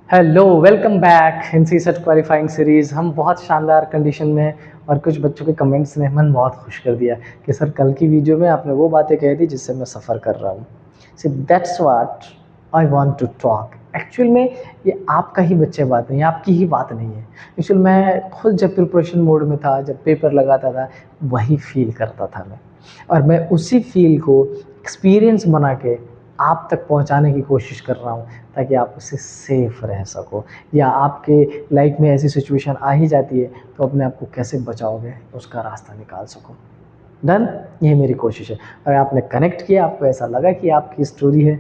Hello, welcome back in CSAT qualifying series. हम बहुत शानदार कंडीशन में हैं और कुछ बच्चों के कमेंट्स ने मन बहुत खुश कर दिया कि सर कल की वीडियो में आपने वो बातें कही थी जिससे मैं सफ़र कर रहा हूँ। See that's what I want to talk. Actual में ये आपका ही बच्चे बात नहीं है, आपकी ही बात नहीं है। एक्चुअल मैं खुद जब प्रिपरेशन मोड में था, जब पेपर लगाता था, वही फील करता था मैं, और मैं उसी फील को एक्सपीरियंस बना के आप तक पहुंचाने की कोशिश कर रहा हूं, ताकि आप उससे सेफ रह सको, या आपके लाइफ में ऐसी सिचुएशन आ ही जाती है तो अपने आप को कैसे बचाओगे, उसका रास्ता निकाल सको। डन, यही मेरी कोशिश है। और आपने कनेक्ट किया, आपको ऐसा लगा कि आपकी स्टोरी है,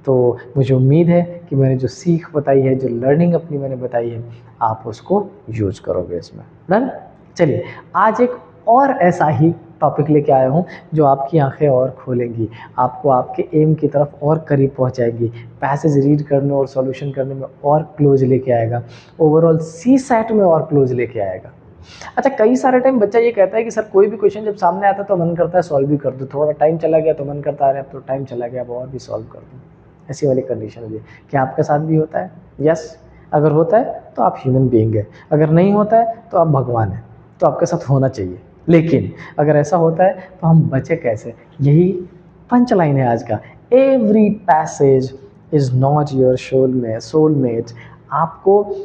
तो मुझे उम्मीद है कि मैंने जो सीख बताई है, जो लर्निंग अपनी मैंने बताई है, आप उसको यूज करोगे इसमें। डन। चलिए, आज एक और ऐसा ही टॉपिक लेके आया हूँ जो आपकी आंखें और खोलेंगी, आपको आपके एम की तरफ और करीब पहुँचाएगी, पैसेज रीड करने और सॉल्यूशन करने में और क्लोज लेके आएगा, ओवरऑल सी सेट में और क्लोज लेके आएगा। अच्छा, कई सारे टाइम बच्चा ये कहता है कि सर कोई भी क्वेश्चन जब सामने आता है तो मन करता है सॉल्व भी कर दूँ, थोड़ा टाइम चला गया तो मन करता है अरे अब तो टाइम चला गया, अब और भी सॉल्व कर दूँ। ऐसी वाली कंडीशन होती है। क्या आपके साथ भी होता है? यस। अगर होता है तो आप ह्यूमन बीइंग है, अगर नहीं होता है तो आप भगवान हैं, तो आपके साथ होना चाहिए। लेकिन अगर ऐसा होता है तो हम बचे कैसे? यही पंच लाइन है आज का। Every passage is not your soulmate. आपको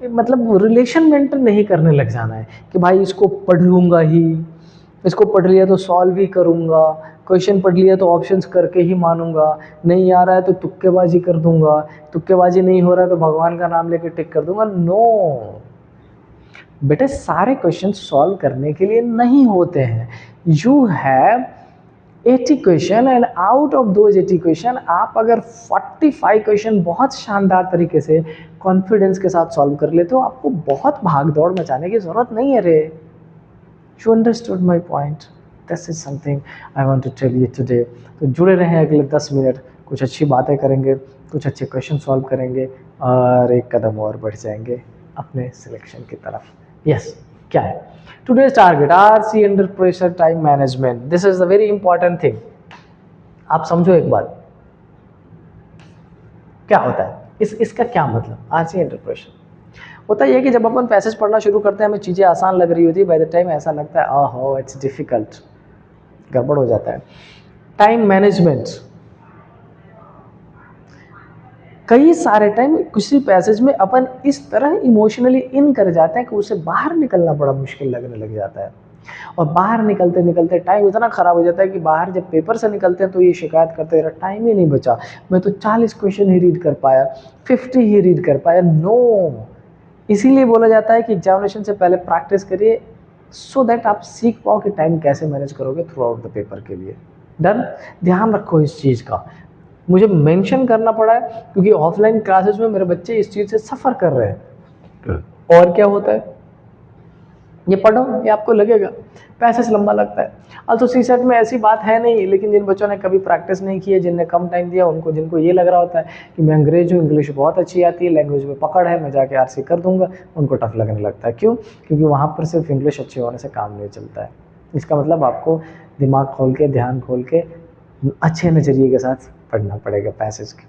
मतलब रिलेशन मेंटेन नहीं करने लग जाना है कि भाई इसको पढ़ लूँगा ही, इसको पढ़ लिया तो सॉल्व ही करूँगा, क्वेश्चन पढ़ लिया तो ऑप्शंस करके ही मानूंगा, नहीं आ रहा है तो तुक्केबाजी कर दूंगा, तुक्केबाजी नहीं हो रहा है तो भगवान का नाम लेके टिक कर दूंगा। नो बेटे, सारे क्वेश्चन सॉल्व करने के लिए नहीं होते हैं। You have 80 question and out of those 80 question आप अगर 45 क्वेश्चन बहुत शानदार तरीके से कॉन्फिडेंस के साथ सॉल्व कर लेते हो, आपको बहुत भाग दौड़ मचाने की जरूरत नहीं है रे। You understood my point? This is something I want to tell you today. तो जुड़े रहें, अगले 10 मिनट कुछ अच्छी बातें करेंगे, कुछ अच्छे क्वेश्चन सॉल्व करेंगे और एक कदम और बढ़ जाएंगे अपने सिलेक्शन की तरफ। यस, क्या है today's target? RC under pressure time management. This is a very important thing. आप समझो एक बात, क्या होता है इसका क्या मतलब? RC under pressure होता है कि जब अपन पैसेज पढ़ना शुरू करते हैं, हमें चीज़ें आसान लग रही होती है, बाय द टाइम ऐसा लगता है ओहो इट्स डिफिकल्ट, गड़बड़ हो जाता है। टाइम मैनेजमेंट, कई सारे टाइम किसी पैसेज में अपन इस तरह इमोशनली इन कर जाते हैं कि उसे बाहर निकलना बड़ा मुश्किल लगने लग जाता है, और बाहर निकलते निकलते टाइम इतना ख़राब हो जाता है कि बाहर जब पेपर से निकलते हैं तो ये शिकायत करते हैं टाइम ही नहीं बचा, मैं तो 40 क्वेश्चन ही रीड कर पाया, 50 ही रीड कर पाया। नो, इसीलिए बोला जाता है कि एग्जामिनेशन से पहले प्रैक्टिस करिए, सो दैट आप सीख पाओ कि टाइम कैसे मैनेज करोगे थ्रू आउट द पेपर के लिए। डन, ध्यान रखो इस चीज़ का। मुझे मेंशन करना पड़ा है क्योंकि ऑफलाइन क्लासेस में मेरे बच्चे इस चीज़ से सफ़र कर रहे हैं। और क्या होता है, ये पढ़ो, ये आपको लगेगा पैसेज लंबा लगता है। तो सी सेट में ऐसी बात है नहीं, लेकिन जिन बच्चों ने कभी प्रैक्टिस नहीं की है, जिनने कम टाइम दिया, उनको जिनको ये लग रहा होता है कि मैं अंग्रेज हूँ, इंग्लिश बहुत अच्छी आती है, लैंग्वेज में पकड़ है, मैं जाके आरसी कर दूंगा, उनको टफ लगने लगता है। क्यों? क्योंकि वहाँ पर सिर्फ इंग्लिश अच्छे होने से काम नहीं चलता है। इसका मतलब आपको दिमाग खोल के, ध्यान खोल के, अच्छे नज़रिए के साथ पढ़ना पड़ेगा पैसेज के,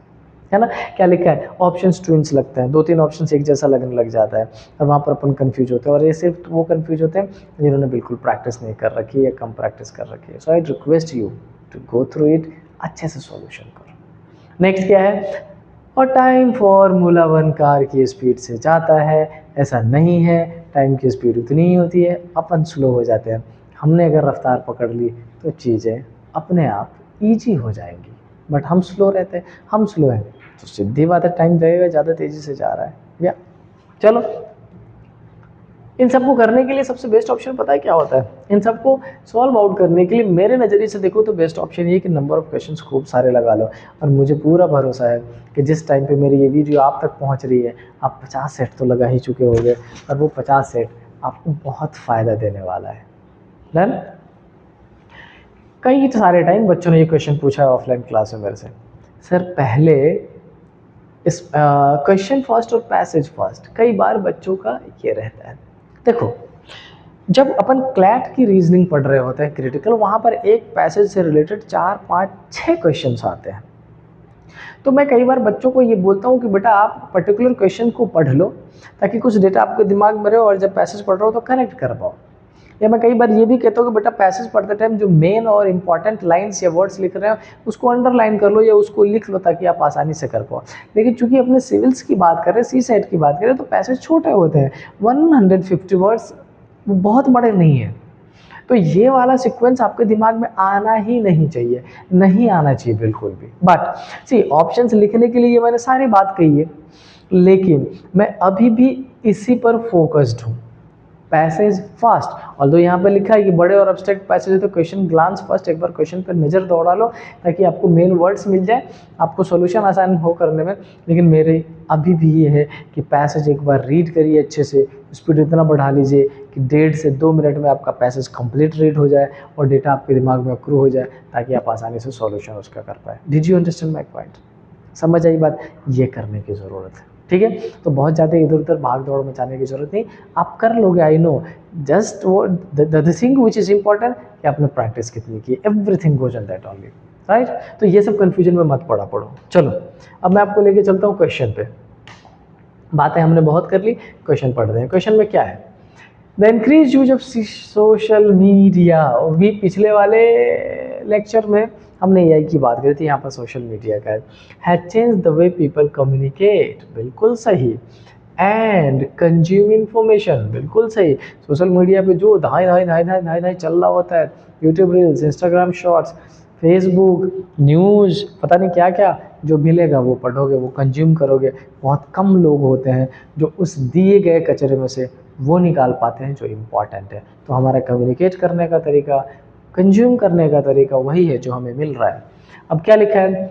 है ना। क्या लिखा है? ऑप्शंस ट्विंस लगते हैं, 2-3 ऑप्शंस एक जैसा लगने लग जाता है, और वहाँ पर अपन कंफ्यूज होते हैं, और ये सिर्फ वो कंफ्यूज होते हैं जिन्होंने बिल्कुल प्रैक्टिस नहीं कर रखी है या कम प्रैक्टिस कर रखी है। So I request you to go through it, अच्छे से सॉल्यूशन करो। नेक्स्ट क्या है? और टाइम फॉर्मूला 1 कार की स्पीड से जाता है, ऐसा नहीं है, टाइम की स्पीड उतनी ही होती है, अपन स्लो हो जाते हैं। हमने अगर रफ्तार पकड़ ली तो चीज़ें अपने आप ईजी हो जाएंगी, बट हम स्लो रहते हैं, हम स्लो हैं तो सीधी बात है टाइम लगेगा, ज़्यादा तेज़ी से जा रहा है या। चलो, इन सबको करने के लिए सबसे बेस्ट ऑप्शन पता है क्या होता है? इन सबको सॉल्व आउट करने के लिए मेरे नज़रिए से देखो तो बेस्ट ऑप्शन ये कि नंबर ऑफ़ क्वेश्चंस खूब सारे लगा लो, और मुझे पूरा भरोसा है कि जिस टाइम पे मेरी ये वीडियो आप तक पहुंच रही है, आप 50 सेट तो लगा ही चुके होंगे, और वो 50 सेट आपको बहुत फ़ायदा देने वाला है। डन। कई सारे टाइम बच्चों ने ये क्वेश्चन पूछा है ऑफलाइन क्लास में मेरे से, सर पहले इस क्वेश्चन फर्स्ट और पैसेज फर्स्ट, कई बार बच्चों का ये रहता है। देखो, जब अपन क्लैट की रीजनिंग पढ़ रहे होते हैं क्रिटिकल, वहाँ पर एक पैसेज से रिलेटेड 4, 5, 6 क्वेश्चंस आते हैं। तो मैं कई बार बच्चों को ये बोलता हूँ कि बेटा आप पर्टिकुलर क्वेश्चन को पढ़ लो ताकि कुछ डेटा आपके दिमाग में रहे और जब पैसेज पढ़ रहे हो तो कनेक्ट कर पाओ। या मैं कई बार ये भी कहता हूँ कि बेटा पैसेज पढ़ते टाइम जो मेन और इंपॉर्टेंट लाइंस या वर्ड्स लिख रहे हो उसको अंडरलाइन कर लो या उसको लिख लो ताकि आप आसानी से कर पाओ। लेकिन चूंकि अपने सिविल्स की बात करें, सी सेट की बात करें, तो पैसेज छोटे होते हैं, 150 वर्ड्स बहुत बड़े नहीं हैं। तो ये वाला सीक्वेंस आपके दिमाग में आना ही नहीं चाहिए, नहीं आना चाहिए बिल्कुल भी। बट सी ऑप्शंस लिखने के लिए मैंने सारी बात कही है, लेकिन मैं अभी भी इसी पर फोकस्ड हूँ, पैसेज फास्ट। ऑल्दो यहाँ पे लिखा है कि बड़े और अब्स्ट्रैक्ट पैसेज है तो क्वेश्चन ग्लांस फर्स्ट, एक बार क्वेश्चन पर नज़र दौड़ा लो ताकि आपको मेन वर्ड्स मिल जाए, आपको सॉल्यूशन आसान हो करने में। लेकिन मेरे अभी भी ये है कि पैसेज एक बार रीड करिए अच्छे से, स्पीड इतना बढ़ा लीजिए कि 1.5 से 2 मिनट में आपका पैसेज कंप्लीट रीड हो जाए और डेटा आपके दिमाग में अक्रू हो जाए ताकि आप आसानी से सॉल्यूशन उसका कर पाए। Did you understand my point? समझ आई बात? ये करने की ज़रूरत है, ठीक है। तो बहुत ज़्यादा इधर उधर भाग दौड़ मचाने की जरूरत नहीं, आप कर लोगे, आई नो। जस्ट वो the thing which is important कि आपने प्रैक्टिस कितनी की, everything goes on that only, right. तो ये सब कन्फ्यूजन में मत पड़ो। चलो अब मैं आपको लेके चलता हूँ क्वेश्चन पे। बातें हमने बहुत कर ली, क्वेश्चन पढ़ रहे हैं। क्वेश्चन में क्या है? The increase use of social media. भी पिछले वाले लेक्चर में हमने एआई की बात करी थी, यहाँ पर सोशल मीडिया का है change the way people communicate, बिल्कुल सही। एंड कंज्यूम इंफॉर्मेशन, बिल्कुल सही। सोशल मीडिया पे जो धाई चल रहा होता है, YouTube reels, Instagram shorts, Facebook, news, पता नहीं क्या क्या, जो मिलेगा वो पढ़ोगे, वो कंज्यूम करोगे। बहुत कम लोग होते हैं जो उस दिए गए कचरे में से वो निकाल पाते हैं जो इम्पॉर्टेंट है। तो हमारा कम्युनिकेट करने का तरीका, कंज्यूम करने का तरीका वही है जो हमें मिल रहा है। अब क्या लिखा है?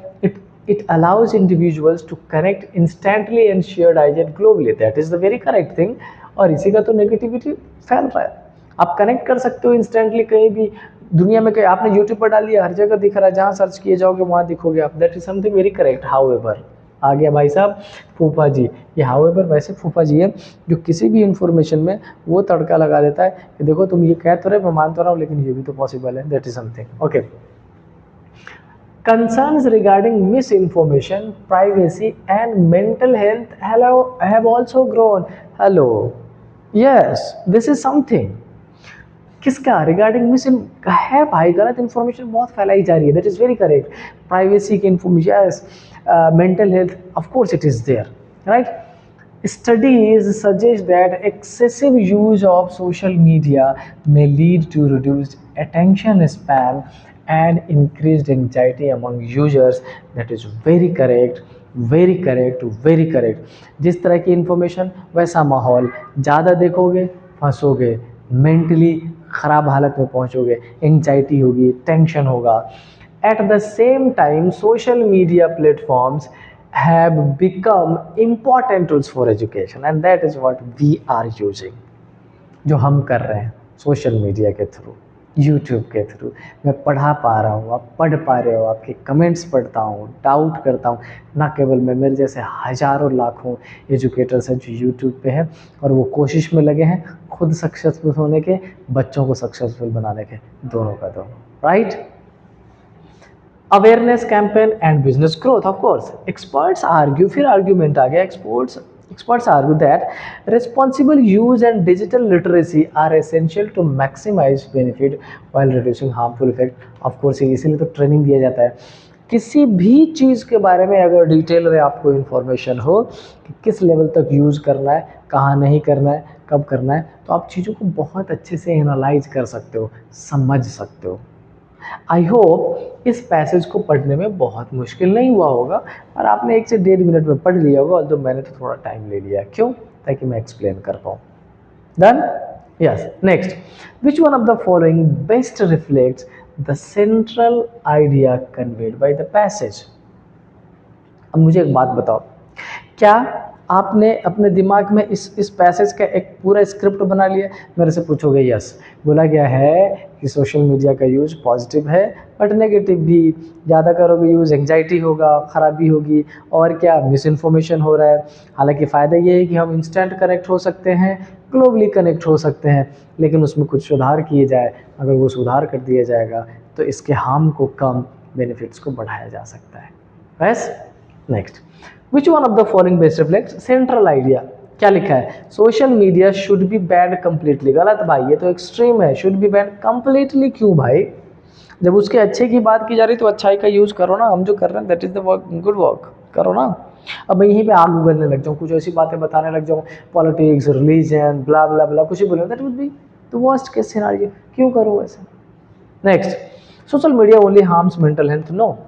It allows individuals to connect instantly and share idea globally, that is the very correct thing. और इसी का तो नेगेटिविटी फैल रहा है। आप कनेक्ट कर सकते हो इंस्टेंटली कहीं भी दुनिया में, कहीं आपने यूट्यूब पर डाल दिया, हर जगह दिख रहा है, जहाँ सर्च किए जाओगे वहाँ दिखोगे आप, that is something very correct. However आ गया भाई साहब फूफा जी, ये हाउएवर वैसे फूफा जी है जो किसी भी इंफॉर्मेशन में वो तड़का लगा देता है कि देखो तुम ये कह तो रहे, मैं मान तो रहा हूँ, लेकिन ये भी तो पॉसिबल है, that is something okay. Concerns regarding misinformation, privacy and mental health have also grown. Hello, yes, this is something. किसका? रिगार्डिंग मिस है भाई, गलत इन्फॉर्मेशन बहुत फैलाई जा रही है, that is very correct. Privacy की information, yes. Mental health, of course it is there, right. Studies suggest that excessive use of social media may lead to reduced attention span and increased anxiety among users. That is very correct, very correct, very correct. जिस तरह की information वैसा माहौल, ज़्यादा देखोगे फंसोगे, mentally ख़राब हालत में पहुंचोगे, एंग्जाइटी होगी, टेंशन होगा। At the same time social media platforms have become important tools for education and that is what we are using। जो हम कर रहे हैं सोशल मीडिया के थ्रू, यूट्यूब के थ्रू, मैं पढ़ा पा रहा हूँ, आप पढ़ पा रहे हो, आपके कमेंट्स पढ़ता हूँ, डाउट करता हूँ। ना केवल मैं, मेरे जैसे हज़ारों लाखों एजुकेटर्स हैं जो यूट्यूब पे हैं और वो कोशिश में लगे हैं खुद सक्सेसफुल होने के, बच्चों को सक्सेसफुल बनाने के, दोनों का दोनों, right. Awareness campaign and business growth, of course experts argue, फिर आर्ग्यूमेंट आ गया, experts argue that responsible use and digital literacy are essential to maximize benefit while reducing harmful effect। of course इसीलिए तो training दिया जाता है। किसी भी चीज़ के बारे में अगर डिटेल में आपको इन्फॉर्मेशन हो कि किस लेवल तक यूज़ करना है, कहाँ नहीं करना है, कब करना है, तो आप चीज़ों को बहुत अच्छे से एनालाइज कर सकते हो, समझ सकते हो। आई होप इस पैसेज को पढ़ने में बहुत मुश्किल नहीं हुआ होगा और आपने 1 से 1.5 मिनट में पढ़ लिया होगा, तो मैंने तो थोड़ा टाइम ले लिया, क्यों? ताकि मैं एक्सप्लेन कर पाऊँ। Done? Yes. Next, which one of the following best reflects the central idea conveyed by the passage. अब मुझे एक बात बताओ, क्या आपने अपने दिमाग में इस पैसेज का एक पूरा स्क्रिप्ट बना लिया? मेरे से पूछोगे यस। बोला गया है कि सोशल मीडिया का यूज़ पॉजिटिव है बट नेगेटिव भी, ज़्यादा करोगे यूज़ एंग्जाइटी होगा, ख़राबी होगी, और क्या मिस इन्फॉर्मेशन हो रहा है। हालांकि फ़ायदा ये है कि हम इंस्टेंट कनेक्ट हो सकते हैं, ग्लोबली कनेक्ट हो सकते हैं, लेकिन उसमें कुछ सुधार किए जाए, अगर वो सुधार कर दिया जाएगा तो इसके हार्म को कम, बेनिफिट्स को बढ़ाया जा सकता है। बस next, which one of the following best reflect central idea? क्या लिखा है? Social media should be ban completely. गलत भाई, ये तो एक्सट्रीम है। शुड बी बैन कंप्लीटली क्यों भाई? जब उसके अच्छे की बात की जा रही तो अच्छाई का यूज करो ना। हम जो कर रहे हैं that is the work, good work करो ना। अब मैं यहीं पे आग उगलने लग जाऊँ, कुछ ऐसी बातें बताने लग जाऊँ, पॉलिटिक्स, रिलीजन, ब्ला ब्ला ब्ला, कुछ ही बोलूँ, that would be the worst case scenario. क्यों करो ऐसे? Next, social media only harms mental health? No.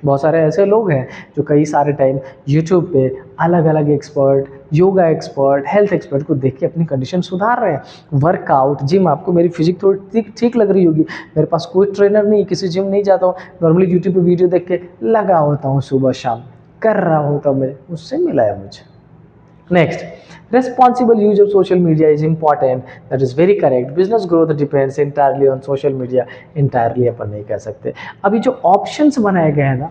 बहुत सारे ऐसे लोग हैं जो कई सारे टाइम यूट्यूब पे अलग अलग expert, yoga expert, health expert को देख के अपनी कंडीशन सुधार रहे हैं। वर्कआउट, जिम, आपको मेरी फिजिक थोड़ी ठीक लग रही होगी, मेरे पास कोई ट्रेनर नहीं, किसी जिम नहीं जाता हूँ, नॉर्मली यूट्यूब पे वीडियो देख के लगा होता हूँ, सुबह शाम कर रहा होता हूँ, मैं उससे मिला है मुझे। Next, responsible use of social media is important, that is very correct. business growth depends entirely on social media, entirely अपन नहीं कह सकते। अभी जो ऑप्शंस बनाए गए हैं ना,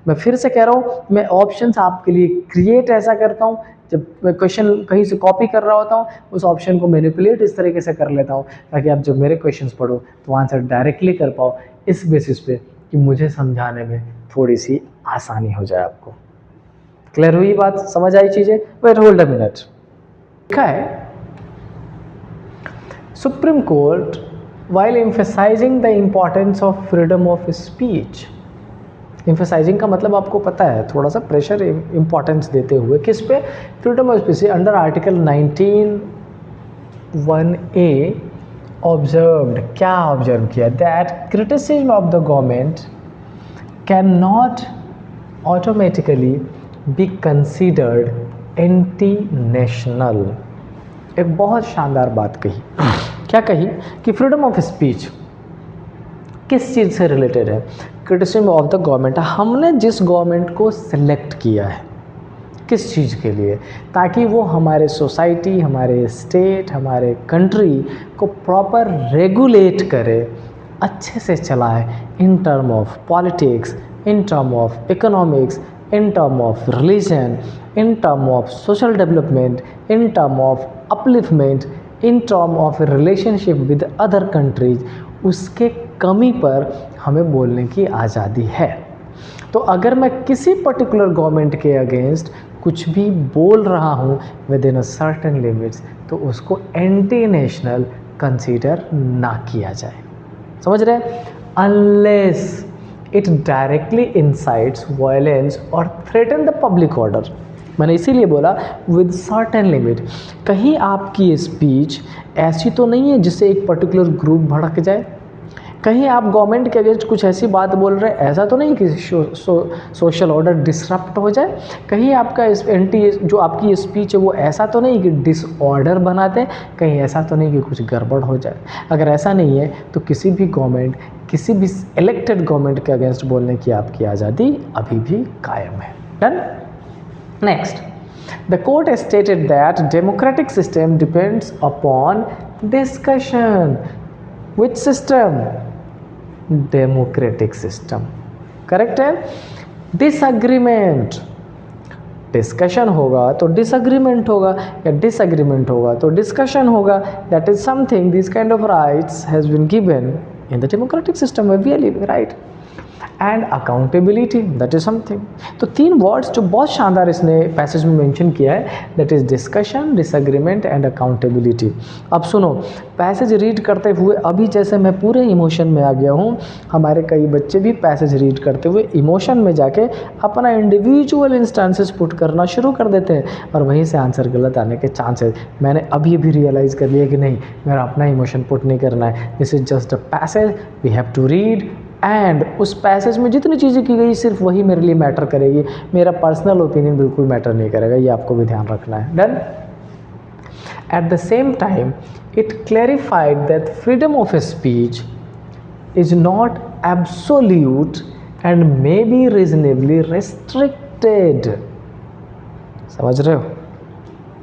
मैं फिर से कह रहा हूँ, मैं ऑप्शंस आपके लिए क्रिएट ऐसा करता हूँ, जब मैं क्वेश्चन कहीं से कॉपी कर रहा होता हूँ उस ऑप्शन को मैनिपुलेट इस तरीके से कर लेता हूँ ताकि आप जब मेरे क्वेश्चंस पढ़ो तो आंसर डायरेक्टली कर पाओ, इस बेसिस पे कि मुझे समझाने में थोड़ी सी आसानी हो जाए आपको। क्लियर हुई बात? समझ आई चीजें? Wait hold a minute. लिखा है, supreme court while emphasizing the importance of freedom of speech, emphasising का मतलब आपको पता है, थोड़ा सा प्रेशर इंपॉर्टेंस देते हुए किस पे? Freedom of speech. Under article 19(1)(a) observed, क्या ऑब्जर्व किया? That criticism of the government can not automatically be considered anti national. एक बहुत शानदार बात कही। क्या कही? कि फ्रीडम ऑफ स्पीच किस चीज़ से रिलेटेड है? Criticism of the government. हमने जिस गवर्नमेंट को सिलेक्ट किया है किस चीज़ के लिए? ताकि वो हमारे सोसाइटी, हमारे स्टेट, हमारे कंट्री को प्रॉपर रेगुलेट करे, अच्छे से चलाए, in term of politics, in term of economics, in term of religion, in term of social development, in term of upliftment, in term of relationship with other countries, उसके कमी पर हमें बोलने की आज़ादी है। तो अगर मैं किसी पर्टिकुलर गवर्नमेंट के अगेंस्ट कुछ भी बोल रहा हूँ with in a certain limits तो उसको एंटी नेशनल कंसीडर ना किया जाए। समझ रहे? Unless it directly incites violence or threaten the public order। मैंने इसीलिए बोला with certain limit। कहीं आपकी स्पीच ऐसी तो नहीं है जिससे एक पर्टिकुलर ग्रुप भड़क जाए, कहीं आप गवर्नमेंट के अगेंस्ट कुछ ऐसी बात बोल रहे हैं, ऐसा तो नहीं कि सोशल ऑर्डर डिसरप्ट हो जाए, कहीं आपका एंटी जो आपकी स्पीच है वो ऐसा तो नहीं कि डिसऑर्डर बनाते, कहीं ऐसा तो नहीं कि कुछ गड़बड़ हो जाए। अगर ऐसा नहीं है तो किसी भी गवर्नमेंट, किसी भी इलेक्टेड गवर्नमेंट के अगेंस्ट बोलने की आपकी आज़ादी अभी भी कायम है। Done? Next, the court has stated that democratic system depends upon discussion। Which system? Democratic system. Correct है? डिसएग्रीमेंट, डिस्कशन होगा तो डिसएग्रीमेंट होगा, या डिसएग्रीमेंट होगा तो डिस्कशन होगा। That is something, this kind of rights has been given in the democratic system way we are living, right? And accountability, that is something. तो 3 words जो बहुत शानदार इसने पैसेज में मेंशन किया है, that is discussion, disagreement and accountability. अब सुनो, पैसेज रीड करते हुए अभी जैसे मैं पूरे इमोशन में आ गया हूँ, हमारे कई बच्चे भी पैसेज रीड करते हुए इमोशन में जाके अपना इंडिविजुअल इंस्टेंसेस पुट करना शुरू कर देते हैं और वहीं से आंसर गलत आने के चांसेस। मैंने अभी भी रियलाइज़ कर लिया कि नहीं, मेरा अपना इमोशन पुट नहीं करना है। This is just a passage, we have to read, and उस पैसेज में जितनी चीज़ें की गई सिर्फ वही मेरे लिए मैटर करेगी, मेरा पर्सनल ओपिनियन बिल्कुल मैटर नहीं करेगा। ये आपको भी ध्यान रखना है। Done? At the same time it clarified that freedom of speech is not absolute and may be reasonably restricted. समझ रहे हो?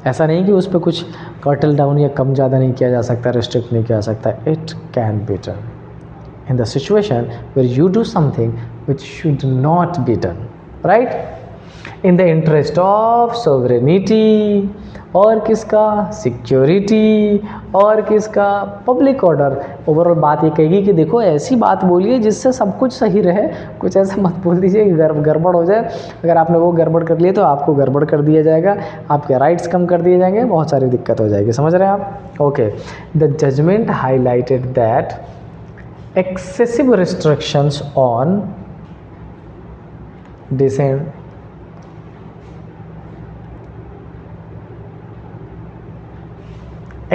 ऐसा नहीं कि उस पर कुछ कर्टल डाउन या कम ज़्यादा नहीं किया जा सकता, रेस्ट्रिक्ट नहीं किया जा सकता। It can be done in the situation where you do something which should not be done, right? In the interest of sovereignty और किसका सिक्योरिटी, और किसका पब्लिक ऑर्डर। ओवरऑल बात ये कहेगी कि देखो ऐसी बात बोलिए जिससे सब कुछ सही रहे, कुछ ऐसा मत बोल दीजिए कि गड़बड़ हो जाए। अगर आपने वो गड़बड़ कर लिए तो आपको गड़बड़ कर दिया जाएगा, आपके राइट्स कम कर दिए जाएंगे, बहुत सारी दिक्कत हो जाएगी। समझ रहे हैं आप? Okay, the judgement highlighted that excessive restrictions on dissent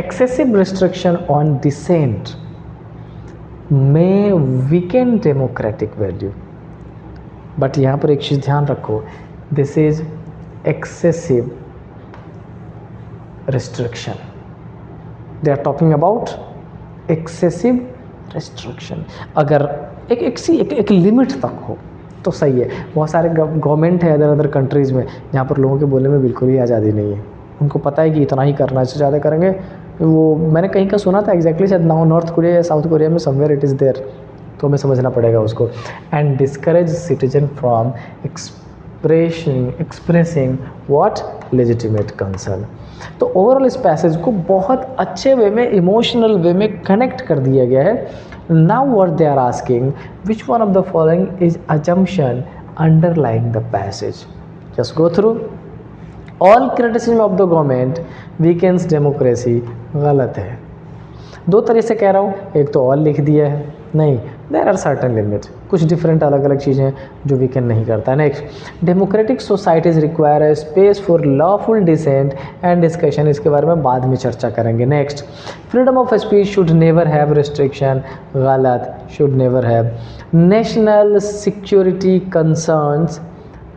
excessive restriction on dissent may weaken democratic value। But यहाँ पर एक चीज़ ध्यान रखो, this is excessive restriction, they are talking about excessive restriction. अगर एक लिमिट तक हो तो सही है। बहुत सारे गवर्नमेंट है अदर कंट्रीज़ में जहाँ पर लोगों के बोलने में बिल्कुल ही आज़ादी नहीं है। उनको पता है कि इतना ही करना है, इससे ज़्यादा करेंगे। वो मैंने कहीं का सुना था एग्जैक्टली, शायद नॉर्थ कोरिया या साउथ कोरिया में समवेयर इट इज़ देयर, तो हमें समझना पड़ेगा उसको। And discourage citizen from expressing what legitimate concern. तो ओवरऑल इस पैसेज को बहुत अच्छे वे में, इमोशनल वे में कनेक्ट कर दिया गया है। Now what they are asking, which one of the following is assumption underlying the passage. Just go through. All criticism of the government weakens democracy, गलत है। दो तरह से कह रहा हूँ, एक तो ऑल लिख दिया है, नहीं, देर आर सर्टन लिमिट, कुछ डिफरेंट अलग अलग चीज़ें जो वीकेंड नहीं करता है। Next, democratic societies require a space for lawful dissent and discussion, इसके बारे में बाद में चर्चा करेंगे। Next, freedom of speech should never have restriction, गलत, should never have. National security concerns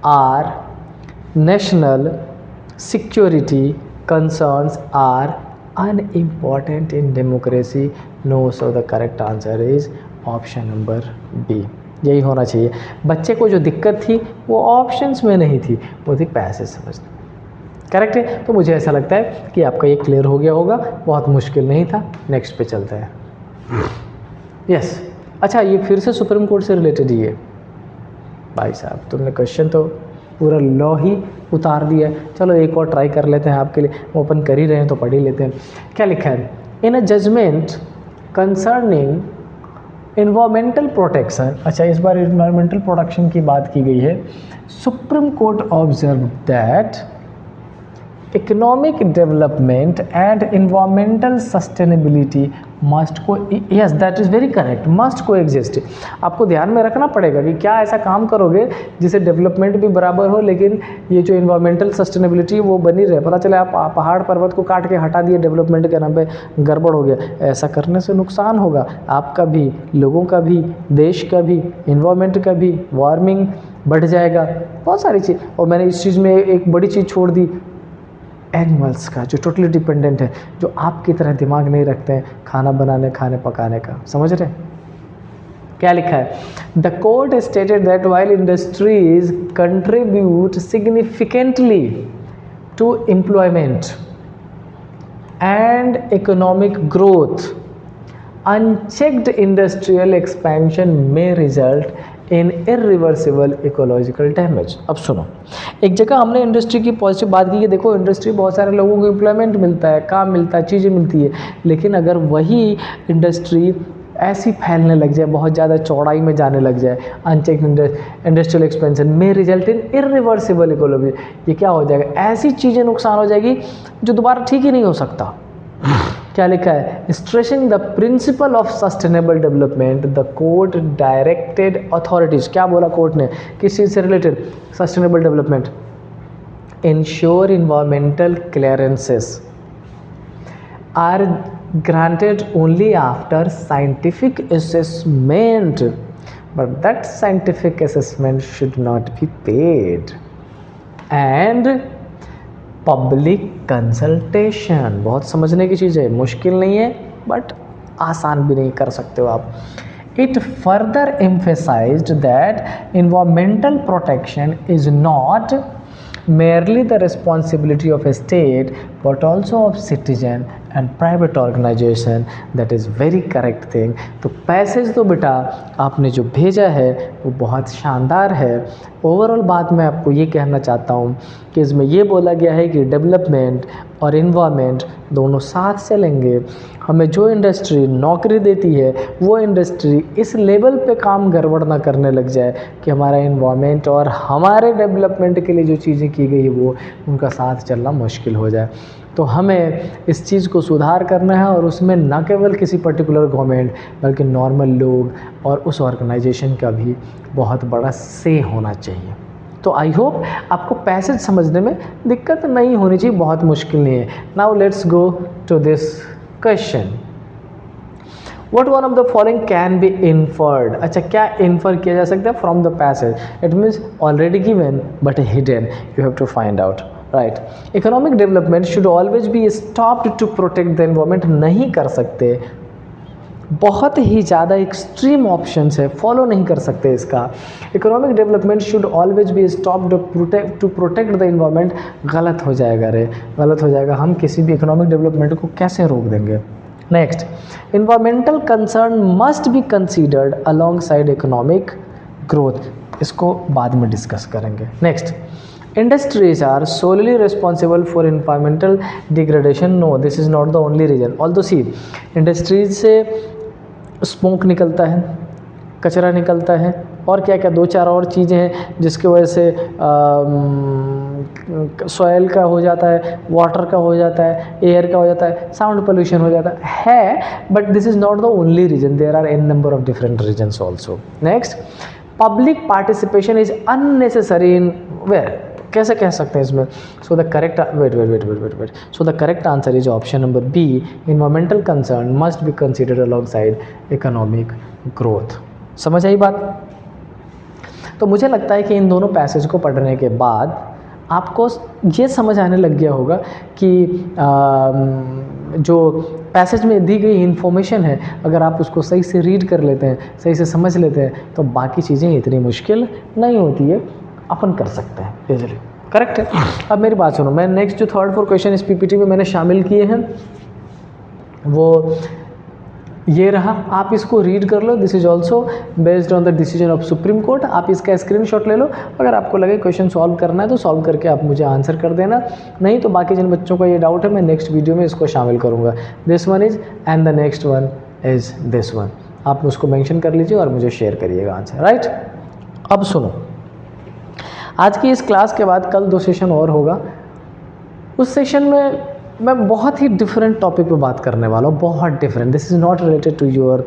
are unimportant in democracy, no, so the correct answer is option number B। यही होना चाहिए। बच्चे को जो दिक्कत थी वो ऑप्शंस में नहीं थी, वो थी पैसेज समझना। करेक्ट है? तो मुझे ऐसा लगता है कि आपका ये क्लियर हो गया होगा, बहुत मुश्किल नहीं था। नेक्स्ट पे चलते हैं। यस, अच्छा, ये फिर से सुप्रीम कोर्ट से रिलेटेड ही है। भाई साहब, तुमने क्वेश्चन तो पूरा लॉ ही उतार दिया है। चलो एक और ट्राई कर लेते हैं आपके लिए, ओपन कर ही रहे हैं तो पढ़ ही लेते हैं। क्या लिखा है? इन अ जजमेंट कंसर्निंग इन्वायरमेंटल प्रोटेक्शन, अच्छा इस बार इन्वायरमेंटल प्रोटेक्शन की बात की गई है। Supreme court observe that economic development and environmental sustainability must co, yes that is very correct, must coexist. आपको ध्यान में रखना पड़ेगा कि क्या ऐसा काम करोगे जिससे डेवलपमेंट भी बराबर हो, लेकिन ये जो इन्वायरमेंटल सस्टेनेबिलिटी वो बनी रहे। पता चले आप पहाड़ पर्वत को काट के हटा दिए डेवलपमेंट के नाम पे, गड़बड़ हो गया। ऐसा करने से नुकसान होगा आपका भी, लोगों का भी, देश का भी, इन्वायरमेंट का भी, वार्मिंग बढ़ जाएगा, बहुत सारी चीज़। और मैंने इस चीज़ में एक बड़ी चीज़ छोड़ दी, एनिमल्स का, जो टोटली डिपेंडेंट है, जो आपकी तरह दिमाग नहीं रखते हैं खाना बनाने, खाने पकाने का। समझ रहे हैं? क्या लिखा है? The court stated that while industries contribute significantly to employment and economic growth, unchecked industrial expansion may result in irreversible ecological damage. अब सुनो, एक जगह हमने इंडस्ट्री की पॉजिटिव बात की कि देखो इंडस्ट्री बहुत सारे लोगों को एम्प्लॉयमेंट मिलता है, काम मिलता है, चीज़ें मिलती है, लेकिन अगर वही इंडस्ट्री ऐसी फैलने लग जाए, बहुत ज़्यादा चौड़ाई में जाने लग जाए, unchecked industrial expansion may result in irreversible ecology, ये क्या हो जाएगा? ऐसी चीज़ें नुकसान हो जाएगी जो दोबारा ठीक ही नहीं हो सकता। क्या लिखा है? Stressing the principle of sustainable development the court directed authorities, क्या बोला कोर्ट ने, किस चीज़ से related? Sustainable development. Ensure environmental clearances are granted only after scientific assessment, but that scientific assessment should not be paid, and public consultation. बहुत समझने की चीज़ है, मुश्किल नहीं है बट आसान भी नहीं कर सकते हो आप। It further emphasised that environmental protection is not merely the responsibility of a state but also of citizen and private organisation, that is very correct thing. तो पैसेज तो बेटा आपने जो भेजा है वो बहुत शानदार है। ओवरऑल बात मैं आपको ये कहना चाहता हूँ कि इसमें ये बोला गया है कि डेवलपमेंट और इन्वायरमेंट दोनों साथ चलेंगे। हमें जो इंडस्ट्री नौकरी देती है वो इंडस्ट्री इस लेवल पे काम गड़बड़ ना करने लग जाए कि हमारा इन्वायरमेंट और हमारे डेवलपमेंट के लिए जो चीज़ें की गई है वो उनका साथ चलना मुश्किल हो जाए। तो हमें इस चीज़ को सुधार करना है और उसमें न केवल किसी पर्टिकुलर गवर्नमेंट बल्कि नॉर्मल लोग और उस ऑर्गेनाइजेशन का भी बहुत बड़ा से होना चाहिए। तो आई होप आपको पैसेज समझने में दिक्कत नहीं होनी चाहिए, बहुत मुश्किल नहीं है। Now let's go to this question. What one of the following can be inferred? अच्छा, क्या इन्फर किया जा सकता है from the passage? It means already given but hidden, you have to find out, right. Economic development should always be stopped to protect the environment. नहीं कर सकते, बहुत ही ज़्यादा एक्सट्रीम ऑप्शंस है, फॉलो नहीं कर सकते इसका। Economic development should always be stopped to protect the environment, गलत हो जाएगा रे, गलत हो जाएगा। हम किसी भी इकोनॉमिक डेवलपमेंट को कैसे रोक देंगे? Next, environmental concern must be considered alongside economic growth, इसको बाद में डिस्कस करेंगे। Next, industries are solely responsible for environmental degradation. No, this is not the only reason. Although see, industries से smoke निकलता है, कचरा निकलता है, और क्या क्या दो चार और चीज़ें हैं जिसकी वजह से सॉयल का हो जाता है, वाटर का हो जाता है, एयर का हो जाता है, साउंड पोल्यूशन हो जाता है, but this is not the only reason, there are an number of different reasons also. Next, public participation is unnecessary in where, कैसे कह सकते हैं इसमें? So the correct wait so the correct answer is option number B, environmental concern must be considered alongside economic growth. समझ आई बात? तो मुझे लगता है कि इन दोनों पैसेज को पढ़ने के बाद आपको ये समझ आने लग गया होगा कि जो पैसेज में दी गई इन्फॉर्मेशन है, अगर आप उसको सही से रीड कर लेते हैं, सही से समझ लेते हैं, तो बाकी चीज़ें इतनी मुश्किल नहीं होती है, अपन कर सकते हैं इजीली। करेक्ट है? अब मेरी बात सुनो, मैं नेक्स्ट जो 3rd 4 क्वेश्चन इस पीपीटी में मैंने शामिल किए हैं वो ये रहा, आप इसको रीड कर लो। This is also based on the decision of supreme court. आप इसका स्क्रीनशॉट ले लो, अगर आपको लगे क्वेश्चन सॉल्व करना है तो सॉल्व करके आप मुझे आंसर कर देना, नहीं तो बाकी जिन बच्चों का ये डाउट है मैं नेक्स्ट वीडियो में इसको शामिल करूँगा। This one is and the next one is this one, आप उसको मेंशन कर लीजिए और मुझे शेयर करिएगा आंसर, राइट। अब सुनो, आज की इस क्लास के बाद कल 2 सेशन और होगा। उस सेशन में मैं बहुत ही डिफरेंट टॉपिक पे बात करने वाला हूँ, बहुत different. This is not related to your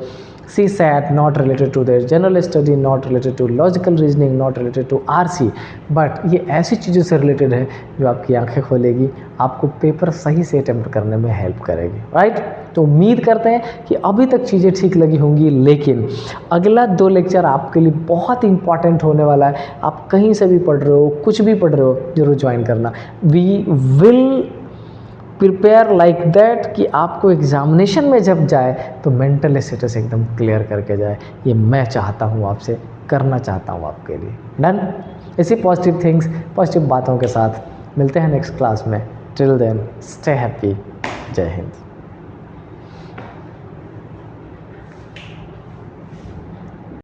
CSAT, not related to their general study, not related to logical reasoning, not related to RC, but ये ऐसी चीज़ों से रिलेटेड है जो आपकी आंखें खोलेगी, आपको पेपर सही से अटेम्प्ट करने में हेल्प करेगी, राइट। तो उम्मीद करते हैं कि अभी तक चीज़ें ठीक लगी होंगी, लेकिन अगला 2 लेक्चर आपके लिए बहुत इंपॉर्टेंट होने वाला है। आप कहीं से भी पढ़ रहे हो, कुछ भी पढ़ रहे हो, जरूर ज्वाइन करना। We will prepare like that कि आपको एग्जामिनेशन में जब जाए तो मेंटल स्टेटस एकदम क्लियर करके जाए। ये मैं चाहता हूँ आपसे, करना चाहता हूँ आपके लिए। डन? इसी पॉजिटिव थिंग्स, पॉजिटिव बातों के साथ मिलते हैं नेक्स्ट क्लास में। Till then stay happy. जय हिंद।